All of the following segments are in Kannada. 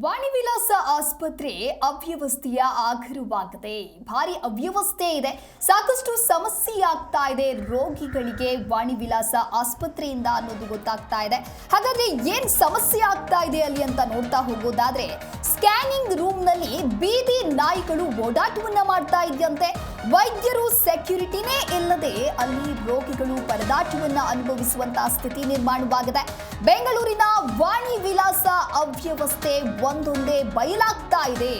ವಾಣಿವಿಲಾಸ ಆಸ್ಪತ್ರೆ ಅವ್ಯವಸ್ಥೆಯ ಆಗರವಾಗಿದೆ. ಭಾರಿ ಅವ್ಯವಸ್ಥೆ ಇದೆ, ಸಾಕಷ್ಟು ಸಮಸ್ಯೆ ಆಗ್ತಾ ಇದೆ ರೋಗಿಗಳಿಗೆ ವಾಣಿವಿಲಾಸ ಆಸ್ಪತ್ರೆಯಿಂದ ಅನ್ನೋದು ಗೊತ್ತಾಗ್ತಾ ಇದೆ. ಹಾಗಾದ್ರೆ ಏನ್ ಸಮಸ್ಯೆ ಆಗ್ತಾ ಇದೆ ಅಲ್ಲಿ ಅಂತ ನೋಡ್ತಾ ಹೋಗೋದಾದ್ರೆ, ಸ್ಕ್ಯಾನಿಂಗ್ ರೂಮ್ ನಲ್ಲಿ ಬೀದಿ ನಾಯಿಗಳು ಓಡಾಟವನ್ನ ಮಾಡ್ತಾ ಇದೆಯಂತೆ. ವೈದ್ಯರು ಸೆಕ್ಯೂರಿಟಿನೇ ಇಲ್ಲದೆ ಅಲ್ಲಿ ರೋಗಿಗಳು ಪರದಾಟವನ್ನ ಅನುಭವಿಸುವಂತಹ ಸ್ಥಿತಿ ನಿರ್ಮಾಣವಾಗಿದೆ. ಬೆಂಗಳೂರಿನ ವಾಣಿವಿಲಾಸ ಅವ್ಯವಸ್ಥೆ ಒಂದೊಂದೇ ಬಯಲಾಗ್ತಾ ಇದೆ.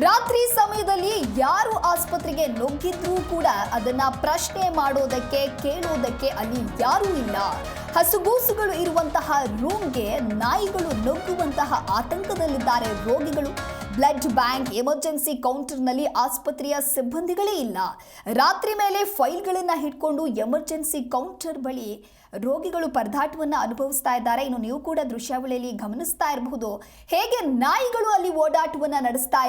ರಾತ್ರಿ ಸಮಯದಲ್ಲಿ ಯಾರು ಆಸ್ಪತ್ರೆಗೆ ನುಗ್ಗಿದ್ರೂ ಕೂಡ ಅದನ್ನ ಪ್ರಶ್ನೆ ಮಾಡೋದಕ್ಕೆ ಕೇಳೋದಕ್ಕೆ ಅಲ್ಲಿ ಯಾರೂ ಇಲ್ಲ. ಹಸುಗೂಸುಗಳು ಇರುವಂತಹ ರೂಮ್ಗೆ ನಾಯಿಗಳು ನುಗ್ಗುವಂತಹ ಆತಂಕದಲ್ಲಿದ್ದಾರೆ ರೋಗಿಗಳು. ಬ್ಲಡ್ ಬ್ಯಾಂಕ್, ಎಮರ್ಜೆನ್ಸಿ ಕೌಂಟರ್ನಲ್ಲಿ ಆಸ್ಪತ್ರೆಯ ಸಿಬ್ಬಂದಿಗಳೇ ಇಲ್ಲ. ರಾತ್ರಿ ಮೇಲೆ ಫೈಲ್ಗಳನ್ನು ಹಿಡ್ಕೊಂಡು ಎಮರ್ಜೆನ್ಸಿ ಕೌಂಟರ್ ಬಳಿ ರೋಗಿಗಳು ಪರದಾಟವನ್ನು ಅನುಭವಿಸ್ತಾ ಇದ್ದಾರೆ. ಇನ್ನು ನೀವು ಕೂಡ ದೃಶ್ಯಾವಳಿಯಲ್ಲಿ ಗಮನಿಸ್ತಾ ಇರಬಹುದು ಹೇಗೆ ನಾಯಿಗಳು ಅಲ್ಲಿ ಓಡಾಟವನ್ನು ನಡೆಸ್ತಾ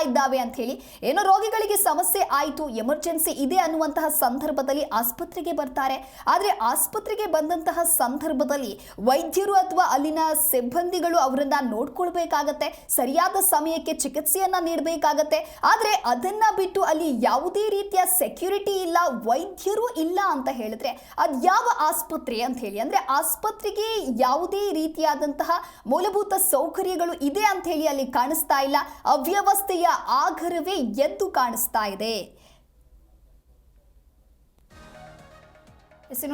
ಇದ್ದಾವೆ ಅಂತ ಹೇಳಿ. ಏನೋ ರೋಗಿಗಳಿಗೆ ಸಮಸ್ಯೆ ಆಯಿತು, ಎಮರ್ಜೆನ್ಸಿ ಇದೆ ಅನ್ನುವಂತಹ ಸಂದರ್ಭದಲ್ಲಿ ಆಸ್ಪತ್ರೆಗೆ ಬರ್ತಾರೆ. ಆದರೆ ಆಸ್ಪತ್ರೆಗೆ ಬಂದಂತಹ ಸಂದರ್ಭದಲ್ಲಿ ವೈದ್ಯರು ಅಥವಾ ಅಲ್ಲಿನ ಸಿಬ್ಬಂದಿಗಳು ಅವರನ್ನ ನೋಡ್ಕೊಳ್ಬೇಕಾಗತ್ತೆ, ಸರಿಯಾದ ಸಮಯಕ್ಕೆ ಚಿಕಿತ್ಸೆಯನ್ನ ನೀಡಬೇಕಾಗತ್ತೆ. ಆದರೆ ಅದನ್ನ ಬಿಟ್ಟು ಅಲ್ಲಿ ಯಾವುದೇ ರೀತಿಯ ಸೆಕ್ಯೂರಿಟಿ ಇಲ್ಲ, ವೈದ್ಯರು ಇಲ್ಲ ಅಂತ ಹೇಳಿದ್ರೆ ಅದು ಯಾವ ಆಸ್ಪತ್ರೆ ಅಂತ ಹೇಳಿ. ಅಂದ್ರೆ ಆಸ್ಪತ್ರೆಗೆ ಯಾವುದೇ ರೀತಿಯಾದಂತಹ ಮೂಲಭೂತ ಸೌಕರ್ಯಗಳು ಇದೆ ಅಂತ ಹೇಳಿ ಅಲ್ಲಿ ಕಾಣಿಸ್ತಾ ಇಲ್ಲ. ಅವ್ಯವಸ್ಥೆಯ ಆಗರವೇ ಎದ್ದು ಕಾಣಿಸ್ತಾ ಇದೆ.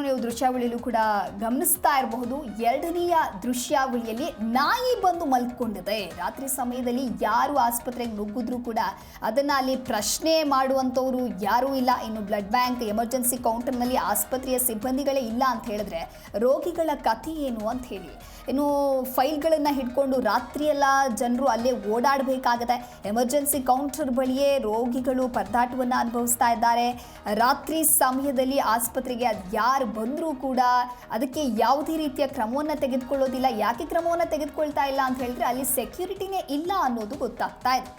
ನೀವು ದೃಶ್ಯಾವಳಿಯಲ್ಲೂ ಕೂಡ ಗಮನಿಸ್ತಾ ಇರಬಹುದು. ಎರಡನೆಯ ದೃಶ್ಯಾವಳಿಯಲ್ಲಿ ನಾಯಿ ಬಂದು ಮಲ್ಕೊಂಡಿದೆ. ರಾತ್ರಿ ಸಮಯದಲ್ಲಿ ಯಾರು ಆಸ್ಪತ್ರೆಗೆ ನುಗ್ಗಿದ್ರು ಕೂಡ ಅದನ್ನ ಅಲ್ಲಿ ಪ್ರಶ್ನೆ ಮಾಡುವಂಥವ್ರು ಯಾರೂ ಇಲ್ಲ. ಇನ್ನು ಬ್ಲಡ್ ಬ್ಯಾಂಕ್, ಎಮರ್ಜೆನ್ಸಿ ಕೌಂಟರ್ನಲ್ಲಿ ಆಸ್ಪತ್ರೆಯ ಸಿಬ್ಬಂದಿಗಳೇ ಇಲ್ಲ ಅಂತ ಹೇಳಿದ್ರೆ ರೋಗಿಗಳ ಕಥೆ ಏನು ಅಂತ ಹೇಳಿ. ಇನ್ನು ಫೈಲ್ಗಳನ್ನು ಹಿಡ್ಕೊಂಡು ರಾತ್ರಿಯೆಲ್ಲ ಜನರು ಅಲ್ಲೇ ಓಡಾಡಬೇಕಾಗತ್ತೆ. ಎಮರ್ಜೆನ್ಸಿ ಕೌಂಟರ್ ಬಳಿಯೇ ರೋಗಿಗಳು ಪರದಾಟವನ್ನು ಅನುಭವಿಸ್ತಾ ಇದ್ದಾರೆ. ರಾತ್ರಿ ಸಮಯದಲ್ಲಿ ಆಸ್ಪತ್ರೆಗೆ ಯಾರು ಬಂದರೂ ಕೂಡ ಅದಕ್ಕೆ ಯಾವುದೇ ರೀತಿಯ ಕ್ರಮವನ್ನು ತೆಗೆದುಕೊಳ್ಳೋದಿಲ್ಲ. ಯಾಕೆ ಕ್ರಮವನ್ನು ತೆಗೆದುಕೊಳ್ತಾ ಇಲ್ಲ ಅಂತ ಹೇಳಿದ್ರೆ ಅಲ್ಲಿ ಸೆಕ್ಯೂರಿಟಿನೇ ಇಲ್ಲ ಅನ್ನೋದು ಗೊತ್ತಾಗ್ತಾ ಇದೆ.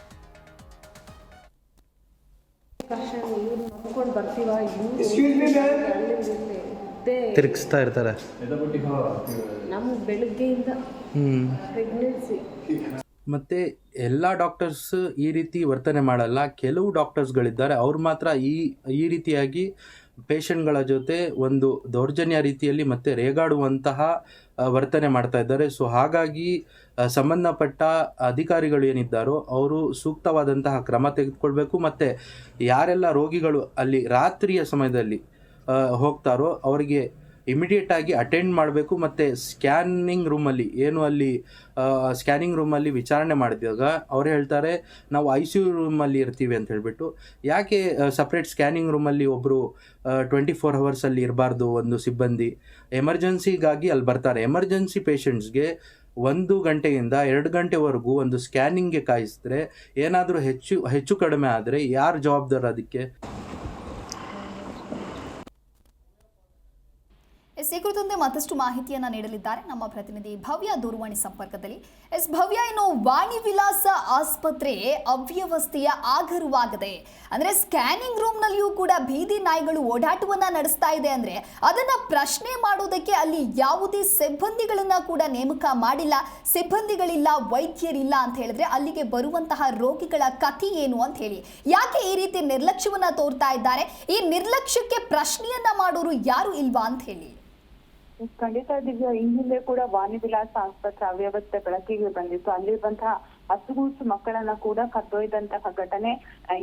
ತಿರುಗಿಸ್ತಾ ಇರ್ತಾರೆ. ನಮ್ಮ ಬೆಳಗ್ಗೆಯಿಂದ ಪ್ರೆಗ್ನೆನ್ಸಿ ಮತ್ತು ಎಲ್ಲ ಡಾಕ್ಟರ್ಸ್ ಈ ರೀತಿ ವರ್ತನೆ ಮಾಡಲ್ಲ. ಕೆಲವು ಡಾಕ್ಟರ್ಸ್ಗಳಿದ್ದಾರೆ, ಅವ್ರು ಮಾತ್ರ ಈ ರೀತಿಯಾಗಿ ಪೇಷಂಟ್ಗಳ ಜೊತೆ ಒಂದು ದೌರ್ಜನ್ಯ ರೀತಿಯಲ್ಲಿ ಮತ್ತು ರೇಗಾಡುವಂತಹ ವರ್ತನೆ ಮಾಡ್ತಾ ಇದ್ದಾರೆ. ಸೊ ಹಾಗಾಗಿ ಸಂಬಂಧಪಟ್ಟ ಅಧಿಕಾರಿಗಳು ಏನಿದ್ದಾರೋ ಅವರು ಸೂಕ್ತವಾದಂತಹ ಕ್ರಮ ತೆಗೆದುಕೊಳ್ಬೇಕು. ಮತ್ತು ಯಾರೆಲ್ಲ ರೋಗಿಗಳು ಅಲ್ಲಿ ರಾತ್ರಿಯ ಸಮಯದಲ್ಲಿ ಹೋಗ್ತಾರೋ ಅವರಿಗೆ ಇಮಿಡಿಯೇಟಾಗಿ ಅಟೆಂಡ್ ಮಾಡಬೇಕು. ಮತ್ತು ಸ್ಕ್ಯಾನಿಂಗ್ ರೂಮಲ್ಲಿ ವಿಚಾರಣೆ ಮಾಡಿದಾಗ ಅವ್ರು ಹೇಳ್ತಾರೆ, ನಾವು ICU ರೂಮಲ್ಲಿ ಇರ್ತೀವಿ ಅಂತ ಹೇಳ್ಬಿಟ್ಟು. ಯಾಕೆ ಸಪ್ರೇಟ್ ಸ್ಕ್ಯಾನಿಂಗ್ ರೂಮಲ್ಲಿ ಒಬ್ಬರು 24 ಅವರ್ಸಲ್ಲಿ ಇರಬಾರ್ದು ಒಂದು ಸಿಬ್ಬಂದಿ? ಎಮರ್ಜೆನ್ಸಿಗಾಗಿ ಅಲ್ಲಿ ಬರ್ತಾರೆ. ಎಮರ್ಜೆನ್ಸಿ ಪೇಷಂಟ್ಸ್ಗೆ 1 ಗಂಟೆಯಿಂದ 2 ಗಂಟೆವರೆಗೂ ಒಂದು ಸ್ಕ್ಯಾನಿಂಗ್ಗೆ ಕಾಯಿಸಿದ್ರೆ ಏನಾದರೂ ಹೆಚ್ಚು ಕಡಿಮೆ ಆದರೆ ಯಾರು ಜವಾಬ್ದಾರ ಅದಕ್ಕೆ? ಈ ಕುರಿತಂತೆ ಮತ್ತಷ್ಟು ಮಾಹಿತಿಯನ್ನ ನೀಡಲಿದ್ದಾರೆ ನಮ್ಮ ಪ್ರತಿನಿಧಿ ಭವ್ಯ ದೂರವಾಣಿ ಸಂಪರ್ಕದಲ್ಲಿ. ಭವ್ಯ, ಇನ್ನು ವಾಣಿವಿಲಾಸ ಆಸ್ಪತ್ರೆ ಅವ್ಯವಸ್ಥೆಯ ಆಗರವಾಗಿದೆ. ಅಂದ್ರೆ ಸ್ಕ್ಯಾನಿಂಗ್ ರೂಮ್ ನಲ್ಲಿಯೂ ಕೂಡ ಬೀದಿ ನಾಯಿಗಳು ಓಡಾಟವನ್ನ ನಡೆಸ್ತಾ ಇದೆ. ಅಂದ್ರೆ ಅದನ್ನ ಪ್ರಶ್ನೆ ಮಾಡೋದಕ್ಕೆ ಅಲ್ಲಿ ಯಾವುದೇ ಸಿಬ್ಬಂದಿಗಳನ್ನ ಕೂಡ ನೇಮಕ ಮಾಡಿಲ್ಲ, ಸಿಬ್ಬಂದಿಗಳಿಲ್ಲ, ವೈದ್ಯರಿಲ್ಲ ಅಂತ ಹೇಳಿದ್ರೆ ಅಲ್ಲಿಗೆ ಬರುವಂತಹ ರೋಗಿಗಳ ಕಥೆ ಏನು ಅಂತ ಹೇಳಿ. ಯಾಕೆ ಈ ರೀತಿ ನಿರ್ಲಕ್ಷ್ಯವನ್ನ ತೋರ್ತಾ ಇದ್ದಾರೆ? ಈ ನಿರ್ಲಕ್ಷ್ಯಕ್ಕೆ ಪ್ರಶ್ನೆಯನ್ನ ಮಾಡೋರು ಯಾರು ಇಲ್ವಾ ಅಂತ ಹೇಳಿ. ಖಂಡಿತ ದಿವ್ಯ, ಈ ಹಿಂದೆ ಕೂಡ ವಾಣಿವಿಲಾಸ ಆಸ್ಪತ್ರೆ ಅವ್ಯವಸ್ಥೆ ಬೆಳಕಿಗೆ ಬಂದಿತ್ತು. ಅಲ್ಲಿರುವಂತಹ ಹಸುಗೂಸು ಮಕ್ಕಳನ್ನ ಕೂಡ ಕದ್ದೊಯ್ದಂತಹ ಘಟನೆ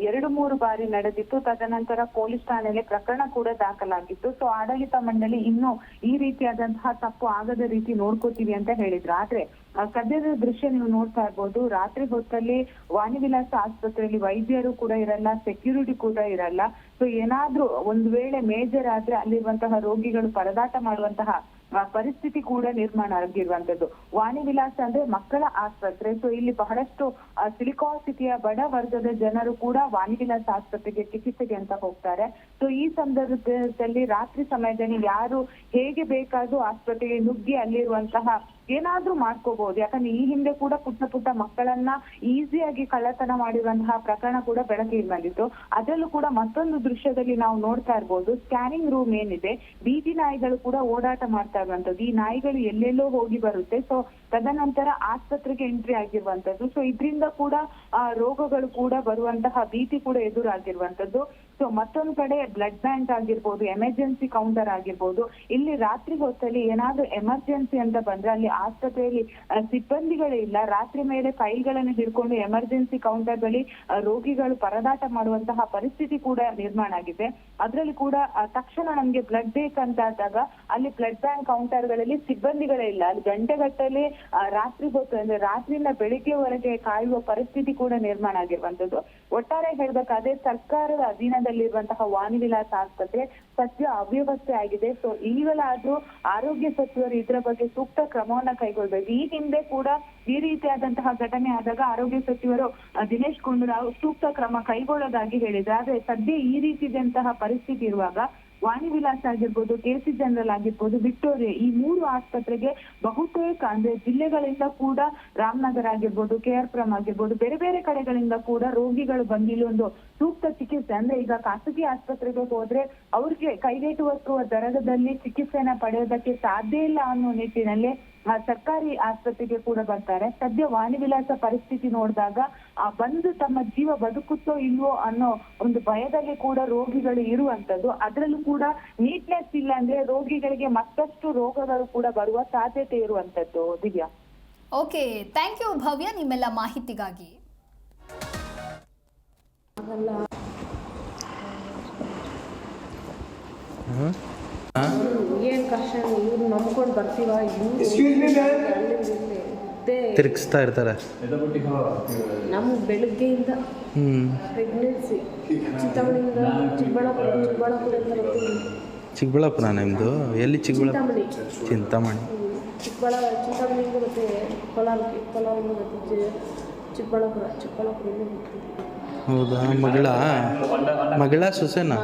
2-3 ಬಾರಿ ನಡೆದಿತ್ತು. ತದನಂತರ ಪೊಲೀಸ್ ಠಾಣೆಯಲ್ಲಿ ಪ್ರಕರಣ ಕೂಡ ದಾಖಲಾಗಿತ್ತು. ಸೊ ಆಡಳಿತ ಮಂಡಳಿ ಇನ್ನು ಈ ರೀತಿಯಾದಂತಹ ತಪ್ಪು ಆಗದ ರೀತಿ ನೋಡ್ಕೋತೀವಿ ಅಂತ ಹೇಳಿದ್ರು. ಆದ್ರೆ ಸದ್ಯದ ದೃಶ್ಯ ನೀವು ನೋಡ್ತಾ ಇರ್ಬೋದು. ರಾತ್ರಿ ಹೊತ್ತಲ್ಲಿ ವಾಣಿವಿಲಾಸ ಆಸ್ಪತ್ರೆಯಲ್ಲಿ ವೈದ್ಯರು ಕೂಡ ಇರಲ್ಲ, ಸೆಕ್ಯೂರಿಟಿ ಕೂಡ ಇರಲ್ಲ. ಸೊ ಏನಾದ್ರೂ ಒಂದು ವೇಳೆ ಮೇಜರ್ ಆದ್ರೆ ಅಲ್ಲಿರುವಂತಹ ರೋಗಿಗಳು ಪರದಾಟ ಮಾಡುವಂತಹ ಪರಿಸ್ಥಿತಿ ಕೂಡ ನಿರ್ಮಾಣ ಆಗಿರುವಂತದ್ದು. ವಾಣಿವಿಲಾಸ ಅಂದ್ರೆ ಮಕ್ಕಳ ಆಸ್ಪತ್ರೆ. ಸೊ ಇಲ್ಲಿ ಬಹಳಷ್ಟು ಸಿಲಿಕಾನ್ ಸಿಟಿಯ ಬಡ ವರ್ಗದ ಜನರು ಕೂಡ ವಾಣಿವಿಲಾಸ ಆಸ್ಪತ್ರೆಗೆ ಚಿಕಿತ್ಸೆಗೆ ಅಂತ ಹೋಗ್ತಾರೆ. ಸೊ ಈ ಸಂದರ್ಭದಲ್ಲಿ ರಾತ್ರಿ ಸಮಯದಲ್ಲಿ ಯಾರು ಹೇಗೆ ಬೇಕಾದ್ರೂ ಆಸ್ಪತ್ರೆಗೆ ನುಗ್ಗಿ ಅಲ್ಲಿರುವಂತಹ ಏನಾದ್ರೂ ಮಾಡ್ಕೋಬಹುದು. ಯಾಕಂದ್ರೆ ಈ ಹಿಂದೆ ಕೂಡ ಪುಟ್ಟ ಮಕ್ಕಳನ್ನ ಈಸಿಯಾಗಿ ಕಳ್ಳತನ ಮಾಡಿರುವಂತಹ ಪ್ರಕರಣ ಕೂಡ ಬೆಳಕಿಗೆ ಬಂದಿತ್ತು. ಅದರಲ್ಲೂ ಕೂಡ ಮತ್ತೊಂದು ದೃಶ್ಯದಲ್ಲಿ ನಾವು ನೋಡ್ತಾ ಇರ್ಬೋದು, ಸ್ಕ್ಯಾನಿಂಗ್ ರೂಮ್ ಏನಿದೆ, ಬೀದಿ ನಾಯಿಗಳು ಕೂಡ ಓಡಾಟ ಮಾಡ್ತಾ ಇರುವಂತದ್ದು. ಈ ನಾಯಿಗಳು ಎಲ್ಲೆಲ್ಲೋ ಹೋಗಿ ಬರುತ್ತೆ. ಸೊ ತದನಂತರ ಆಸ್ಪತ್ರೆಗೆ ಎಂಟ್ರಿ ಆಗಿರುವಂತದ್ದು. ಸೊ ಇದರಿಂದ ಕೂಡ ರೋಗಗಳು ಕೂಡ ಬರುವಂತಹ ಭೀತಿ ಕೂಡ ಎದುರಾಗಿರುವಂತದ್ದು. ಸೊ ಮತ್ತೊಂದು ಕಡೆ ಬ್ಲಡ್ ಬ್ಯಾಂಕ್ ಆಗಿರ್ಬೋದು, ಎಮರ್ಜೆನ್ಸಿ ಕೌಂಟರ್ ಆಗಿರ್ಬೋದು, ಇಲ್ಲಿ ರಾತ್ರಿ ಹೊತ್ತಲ್ಲಿ ಏನಾದ್ರೂ ಎಮರ್ಜೆನ್ಸಿ ಅಂತ ಬಂದ್ರೆ ಅಲ್ಲಿ ಆಸ್ಪತ್ರೆಯಲ್ಲಿ ಸಿಬ್ಬಂದಿಗಳೇ ಇಲ್ಲ. ರಾತ್ರಿ ಮೇಲೆ ಫೈಲ್ಗಳನ್ನು ಹಿಡ್ಕೊಂಡು ಎಮರ್ಜೆನ್ಸಿ ಕೌಂಟರ್ ಬಳಿ ರೋಗಿಗಳು ಪರದಾಟ ಮಾಡುವಂತಹ ಪರಿಸ್ಥಿತಿ ಕೂಡ ನಿರ್ಮಾಣ ಆಗಿದೆ. ಅದರಲ್ಲಿ ಕೂಡ ತಕ್ಷಣ ನಮ್ಗೆ ಬ್ಲಡ್ ಬೇಕಂತ ಆದಾಗ ಅಲ್ಲಿ ಬ್ಲಡ್ ಬ್ಯಾಂಕ್ ಕೌಂಟರ್ ಗಳಲ್ಲಿ ಸಿಬ್ಬಂದಿಗಳೇ ಇಲ್ಲ. ಅಲ್ಲಿ ಗಂಟೆಗಟ್ಟಲೆ ರಾತ್ರಿ ಹೊತ್ತು ಅಂದ್ರೆ ರಾತ್ರಿಯಿಂದ ಬೆಳಿಗ್ಗೆವರೆಗೆ ಕಾಯುವ ಪರಿಸ್ಥಿತಿ ಕೂಡ ನಿರ್ಮಾಣ ಆಗಿರುವಂತದ್ದು. ಒಟ್ಟಾರೆ ಹೇಳ್ಬೇಕಾದ್ರೆ ಸರ್ಕಾರದ ಅಧೀನದಲ್ಲಿರುವಂತಹ ವಾಣಿ ವಿಲಾಸ ಆಸ್ಪತ್ರೆ ಸದ್ಯ ಅವ್ಯವಸ್ಥೆ ಆಗಿದೆ. ಸೊ ಈಗಲಾದ್ರೂ ಆರೋಗ್ಯ ಸಚಿವರು ಇದರ ಬಗ್ಗೆ ಸೂಕ್ತ ಕ್ರಮವನ್ನ ಕೈಗೊಳ್ಬೇಕು. ಈ ಹಿಂದೆ ಕೂಡ ಈ ರೀತಿಯಾದಂತಹ ಘಟನೆ ಆದಾಗ ಆರೋಗ್ಯ ಸಚಿವರು ದಿನೇಶ್ ಗುಂಡೂರಾವ್ ಸೂಕ್ತ ಕ್ರಮ ಕೈಗೊಳ್ಳೋದಾಗಿ ಹೇಳಿದ್ರು. ಆದ್ರೆ ಸದ್ಯ ಈ ರೀತಿಯಾದಂತಹ ಪರಿಸ್ಥಿತಿ ಇರುವಾಗ ವಾಣಿ ವಿಲಾಸ ಆಗಿರ್ಬೋದು, ಕೆಸಿ ಜನರಲ್ ಆಗಿರ್ಬೋದು, ವಿಕ್ಟೋರಿಯಾ ಈ 3 ಆಸ್ಪತ್ರೆಗೆ ಬಹುತೇಕ ಅಂದ್ರೆ ಜಿಲ್ಲೆಗಳಿಂದ ಕೂಡ ರಾಮನಗರ ಆಗಿರ್ಬೋದು, KR-ಪುರಂ ಆಗಿರ್ಬೋದು, ಬೇರೆ ಬೇರೆ ಕಡೆಗಳಿಂದ ಕೂಡ ರೋಗಿಗಳು ಬಂದು ಇಲ್ಲೊಂದು ಸೂಕ್ತ ಚಿಕಿತ್ಸೆ ಅಂದ್ರೆ ಈಗ ಖಾಸಗಿ ಆಸ್ಪತ್ರೆಗೆ ಹೋದ್ರೆ ಅವ್ರಿಗೆ ಕೈಗೆಟುಕುವ ದರದಲ್ಲಿ ಚಿಕಿತ್ಸೆನ ಪಡೆಯೋದಕ್ಕೆ ಸಾಧ್ಯ ಇಲ್ಲ ಅನ್ನೋ ನಿಟ್ಟಿನಲ್ಲಿ ಸರ್ಕಾರಿ ಆಸ್ಪತ್ರೆಗೆ ಕೂಡ ಬರ್ತಾರೆ. ಸದ್ಯ ವಾಣಿ ವಿಲಾಸ ಪರಿಸ್ಥಿತಿ ನೋಡಿದಾಗ ಬಂದು ತಮ್ಮ ಜೀವ ಬದುಕುತ್ತೋ ಇಲ್ವೋ ಅನ್ನೋ ಒಂದು ಭಯದಲ್ಲಿ ಕೂಡ ರೋಗಿಗಳು ಇರುವಂತದ್ದು. ಅದರಲ್ಲೂ ಕೂಡ ನೀಟ್ನೆಸ್ ಇಲ್ಲ ಅಂದ್ರೆ ರೋಗಿಗಳಿಗೆ ಮತ್ತಷ್ಟು ರೋಗಗಳು ಕೂಡ ಬರುವ ಸಾಧ್ಯತೆ ಇರುವಂತದ್ದು. ದಿವ್ಯಾ. ಓಕೆ, ಥ್ಯಾಂಕ್ ಯು ಭವ್ಯ ನಿಮ್ಮೆಲ್ಲ ಮಾಹಿತಿಗಾಗಿ. ಏನ್ ಕಷ್ಟ ಇವ್ರು ನಂಬ್ಕೊಂಡು ಬರ್ತೀವ ತಿರುಗಿಸ್ತಾ ಇರ್ತಾರೆ. ನಮ್ಗೆ ಬೆಳಗ್ಗೆಯಿಂದ ಪ್ರೆಗ್ನೆನ್ಸಿ ಚಿಂತಾಮಣಿಯಿಂದ ಚಿಕ್ಕಬಳ್ಳಾಪುರ ನಿಮ್ಮದು? ಎಲ್ಲಿ ಚಿಕ್ಕಬಳ್ಳಾಪುರ? ಚಿಂತಾಮಣಿ. ಚಿಂತಾಮಣಿಯಿಂದ ಮತ್ತೆ ಕೋಲಾರದಿಂದ ಮತ್ತೆ ಚಿಕ್ಕಬಳ್ಳಾಪುರ. ಹೌದಾ? ಮಗಳ ಸೊಸೆನಾ?